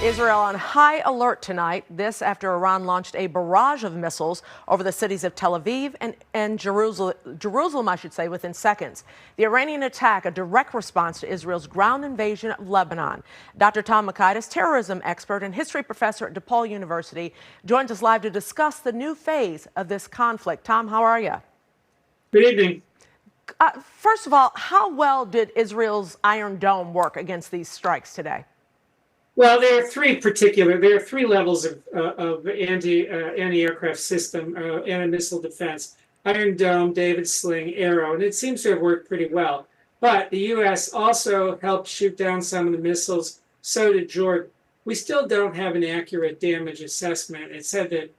Israel on high alert tonight. This after Iran launched a barrage of missiles over the cities of Tel Aviv and Jerusalem, I should say, within seconds. The Iranian attack, a direct response to Israel's ground invasion of Lebanon. Dr. Tom Makaitis, terrorism expert and history professor at DePaul University, joins us live to discuss the new phase of this conflict. Tom, how are you? Good evening. First of all, how well did Israel's Iron Dome work against these strikes today? Well, there are three levels of anti-aircraft system, anti-missile defense: Iron Dome, David Sling, Arrow, and it seems to have worked pretty well. But the U.S. also helped shoot down some of the missiles. So did Jordan. We still don't have an accurate damage assessment. It said that,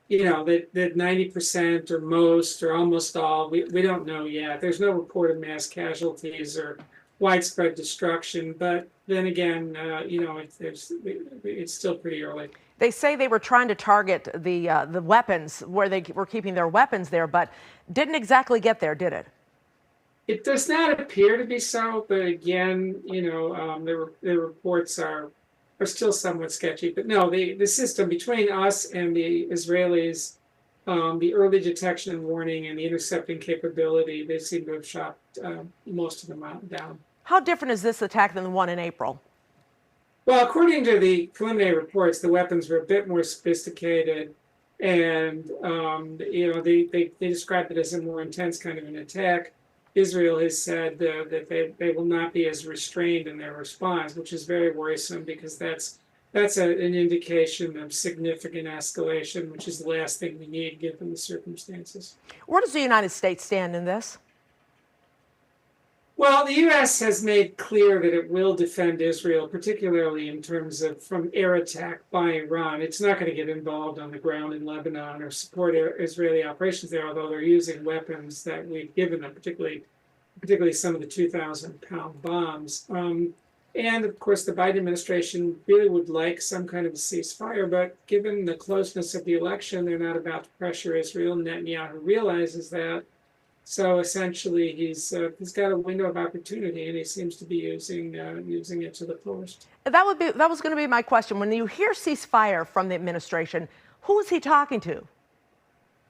that 90% or most or almost all, we don't know yet. There's no report of mass casualties or widespread destruction, but then again, it's still pretty early. They say they were trying to target the weapons where they were keeping their weapons there, but didn't exactly get there, did it? It does not appear to be so, but again, the reports are still somewhat sketchy. But no, the system between us and the Israelis, the early detection and warning and the intercepting capability, they seem to have shot most of them down. How different is this attack than the one in April? Well, according to the preliminary reports, the weapons were a bit more sophisticated, and they described it as a more intense kind of an attack. Israel has said that they will not be as restrained in their response, which is very worrisome because that's an indication of significant escalation, which is the last thing we need given the circumstances. Where does the United States stand in this? Well, the U.S. has made clear that it will defend Israel, particularly in terms of from air attack by Iran. It's not going to get involved on the ground in Lebanon or support Israeli operations there, although they're using weapons that we've given them, particularly some of the 2,000-pound bombs. And of course, the Biden administration really would like some kind of a ceasefire, but given the closeness of the election, they're not about to pressure Israel. Netanyahu realizes that. So essentially, he's got a window of opportunity, and he seems to be using it to the fullest. That was going to be my question. When you hear ceasefire from the administration, who is he talking to?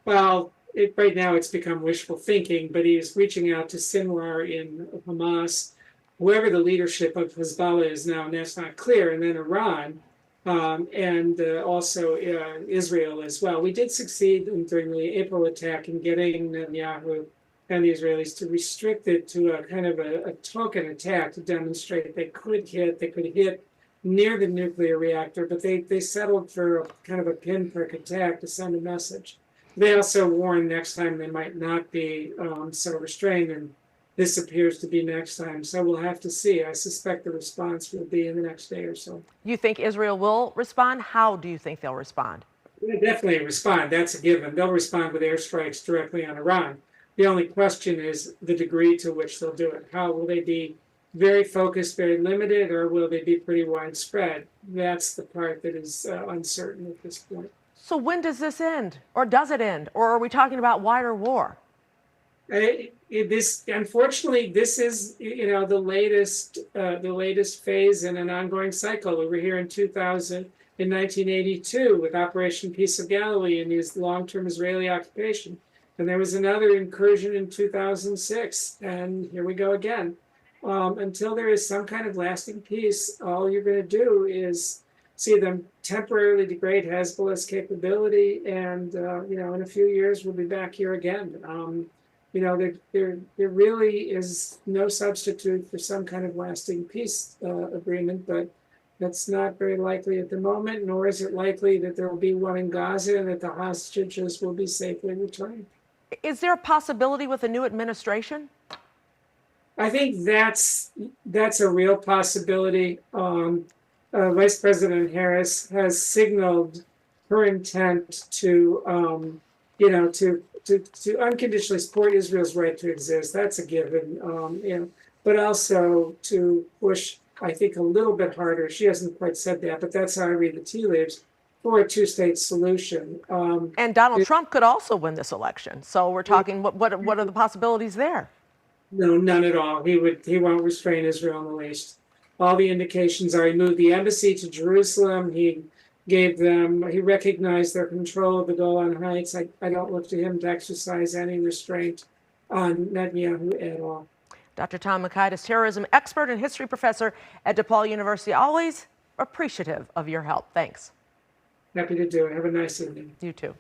Well, right now it's become wishful thinking, but he is reaching out to Sinwar in Hamas, whoever the leadership of Hezbollah is now, and that's not clear, and then Iran, and also Israel as well. We did succeed during the April attack in getting Netanyahu and the Israelis to restrict it to a kind of a token attack to demonstrate they could hit near the nuclear reactor, but they settled for a kind of a pinprick attack to send a message. They also warned next time they might not be so restrained, and this appears to be next time. So we'll have to see. I suspect the response will be in the next day or so. You think Israel will respond? How do you think they'll respond? They'll definitely respond. That's a given. They'll respond with airstrikes directly on Iran. The only question is the degree to which they'll do it. How will they be very focused, very limited, or will they be pretty widespread? That's the part that is uncertain at this point. So when does this end? Or does it end? Or are we talking about wider war? Unfortunately, this is the latest phase in an ongoing cycle. We were here in 1982 with Operation Peace of Galilee and his long-term Israeli occupation. And there was another incursion in 2006, and here we go again. Until there is some kind of lasting peace, all you're going to do is see them temporarily degrade Hezbollah's capability, and in a few years we'll be back here again. There really is no substitute for some kind of lasting peace agreement, but that's not very likely at the moment, nor is it likely that there will be one in Gaza and that the hostages will be safely returned. Is there a possibility with a new administration? I think that's a real possibility. Vice President Harris has signaled her intent to unconditionally support Israel's right to exist. That's a given. But also to push, I think, a little bit harder. She hasn't quite said that, but that's how I read the tea leaves, for a two-state solution. And Donald Trump could also win this election. So we're talking, what are the possibilities there? No, none at all. He won't restrain Israel in the least. all the indications are he moved the embassy to Jerusalem. He recognized their control of the Golan Heights. I don't look to him to exercise any restraint on Netanyahu at all. Dr. Tom Makaitis, terrorism expert and history professor at DePaul University, always appreciative of your help. Thanks. Happy to do it. Have a nice evening. You too.